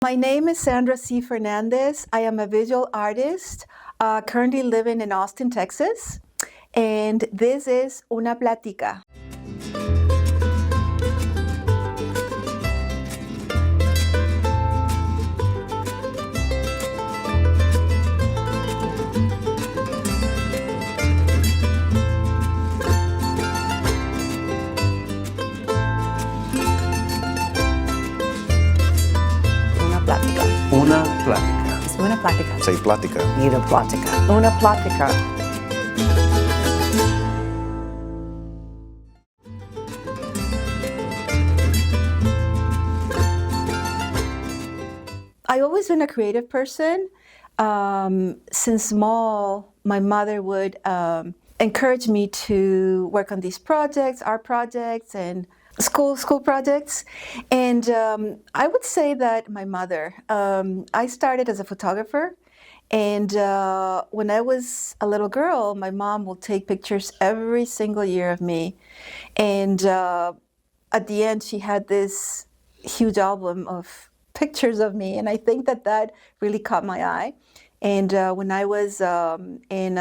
My name is Sandra C Fernandez. I am a visual artist, currently living in Austin, Texas, and this is Una Plática. Una Plática. Una Plática. Es una plática. Say Plática. Una Plática. Una Plática. I've always been a creative person. Since small, my mother would encourage me to work on these projects, art projects, and school projects. And I would say that my mother, I started as a photographer. And when I was a little girl, my mom will take pictures every single year of me. And at the end, she had this huge album of pictures of me, and I think that really caught my eye. And when I was in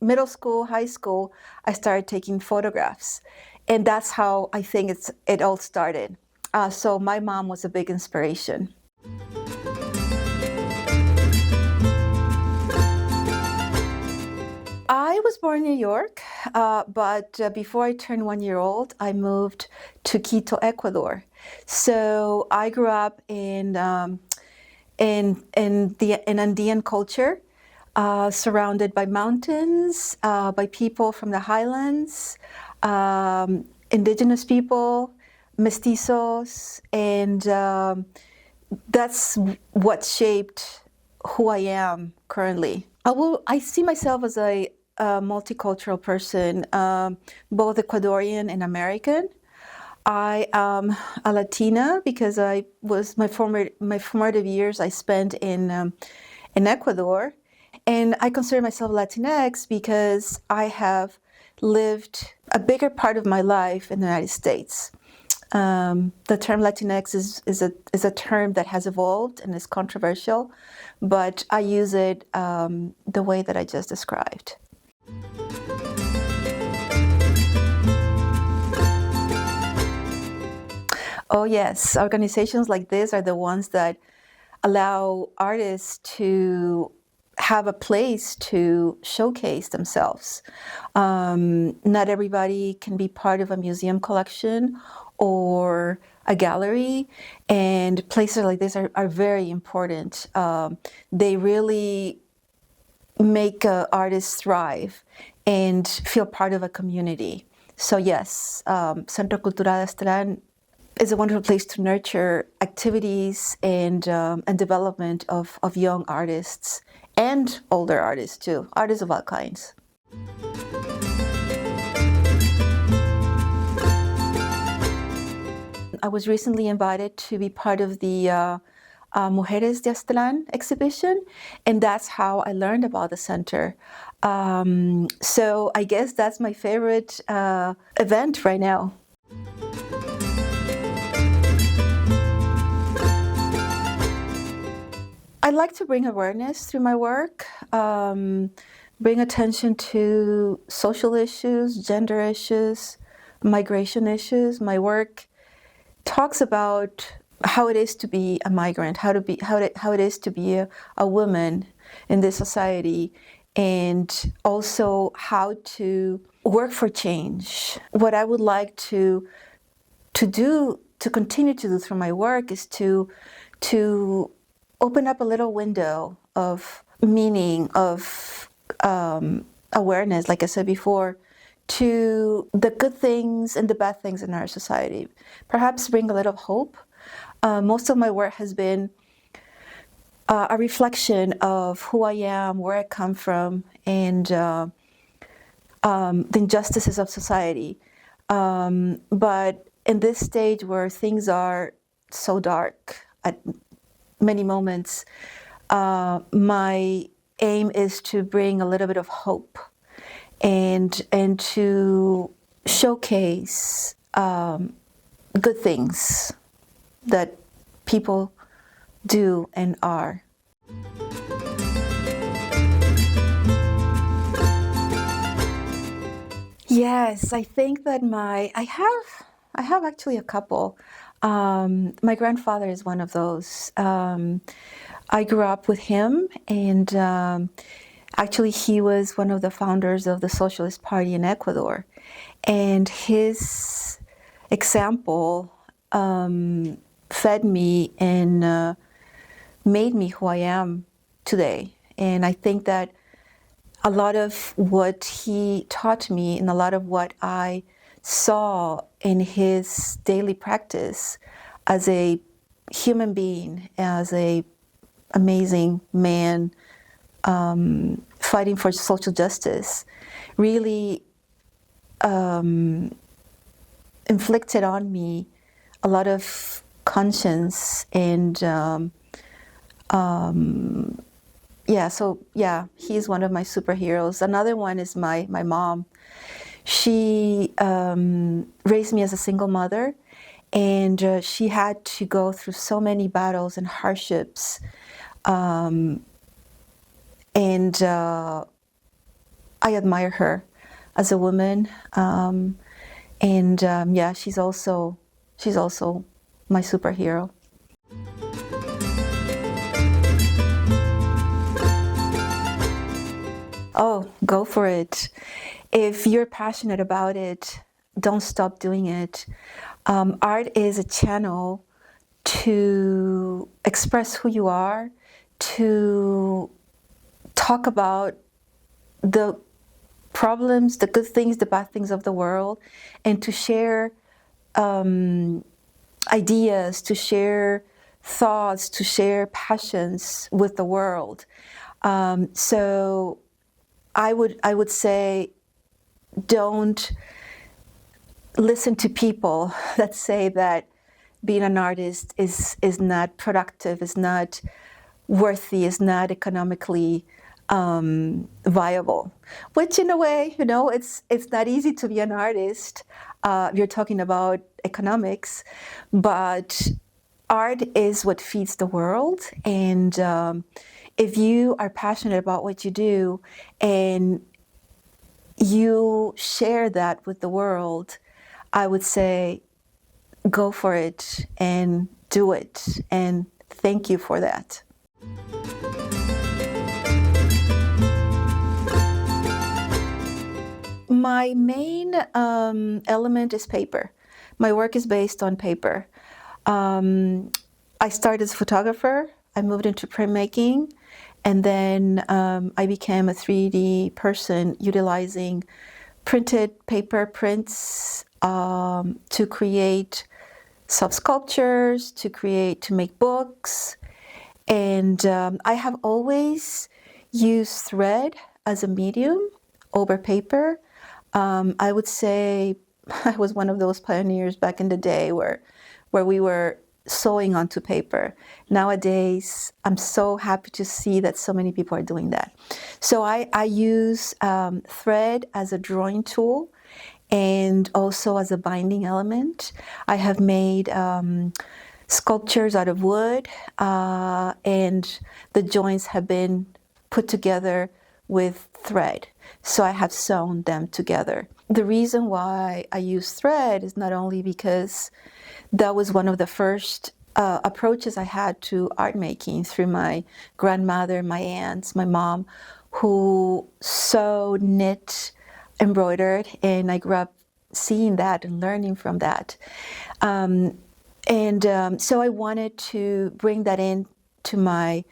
middle school, high school, I started taking photographs, and that's how I think it all started. So my mom was a big inspiration. I was born in New York, but before I turned 1 year old, I moved to Quito, Ecuador. So I grew up in Andean culture, surrounded by mountains, by people from the highlands, indigenous people, mestizos, and that's what shaped who I am currently. I see myself as a multicultural person, both Ecuadorian and American. I am a Latina because my formative years I spent in Ecuador, and I consider myself Latinx because I have lived a bigger part of my life in the United States. The term Latinx is a term that has evolved and is controversial, but I use it the way that I just described. Oh yes, organizations like this are the ones that allow artists to have a place to showcase themselves. Not everybody can be part of a museum collection or a gallery, and places like this are very important. They really make artists thrive and feel part of a community. So yes, Centro Cultural Estelan is a wonderful place to nurture activities and development of young artists and older artists too, artists of all kinds. I was recently invited to be part of the Mujeres de Aztlán exhibition, and that's how I learned about the center. So I guess that's my favorite event right now. I like to bring awareness through my work, bring attention to social issues, gender issues, migration issues. My work talks about how it is to be a migrant, how it is to be a woman in this society, and also how to work for change. What I would like to continue to do through my work is to open up a little window of meaning, of awareness, like I said before, to the good things and the bad things in our society. Perhaps bring a little hope. Most of my work has been a reflection of who I am, where I come from, and the injustices of society. But in this stage where things are so dark at many moments, my aim is to bring a little bit of hope and to showcase good things that people do, and are. Yes, I think that I have actually a couple. My grandfather is one of those. I grew up with him, and actually, he was one of the founders of the Socialist Party in Ecuador. And his example fed me and made me who I am today. And I think that a lot of what he taught me and a lot of what I saw in his daily practice as a human being, as a amazing man, fighting for social justice, really inflicted on me a lot of conscience and he's one of my superheroes. Another one is my mom. She raised me as a single mother, and she had to go through so many battles and hardships. I admire her as a woman, she's also my superhero. Oh, go for it. If you're passionate about it, don't stop doing it. Art is a channel to express who you are, to talk about the problems, the good things, the bad things of the world, and to share ideas, to share thoughts, to share passions with the world. So I would say, don't listen to people that say that being an artist is not productive, is not worthy, is not economically viable. Which, in a way, it's not easy to be an artist. You're talking about economics, but art is what feeds the world. And if you are passionate about what you do and you share that with the world, I would say go for it and do it. And thank you for that. My main element is paper. My work is based on paper. I started as a photographer. I moved into printmaking, and then I became a 3D person utilizing printed paper prints to create self-sculptures, to make books. And I have always used thread as a medium over paper. I would say I was one of those pioneers back in the day where we were sewing onto paper. Nowadays, I'm so happy to see that so many people are doing that. So I use thread as a drawing tool and also as a binding element. I have made sculptures out of wood, and the joints have been put together with thread. So I have sewn them together. The reason why I use thread is not only because that was one of the first approaches I had to art making through my grandmother, my aunts, my mom, who sewed, knit, embroidered, and I grew up seeing that and learning from that. So I wanted to bring that in to my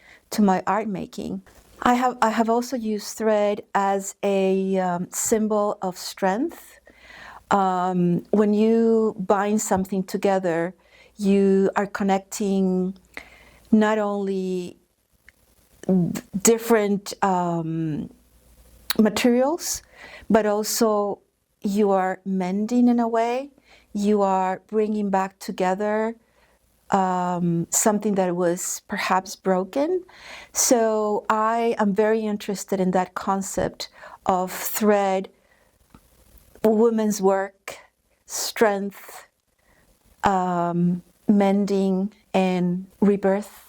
art making. I have also used thread as a symbol of strength. When you bind something together, you are connecting not only different materials, but also you are mending in a way. You are bringing back together something that was perhaps broken. So I am very interested in that concept of thread, women's work, strength, mending, and rebirth.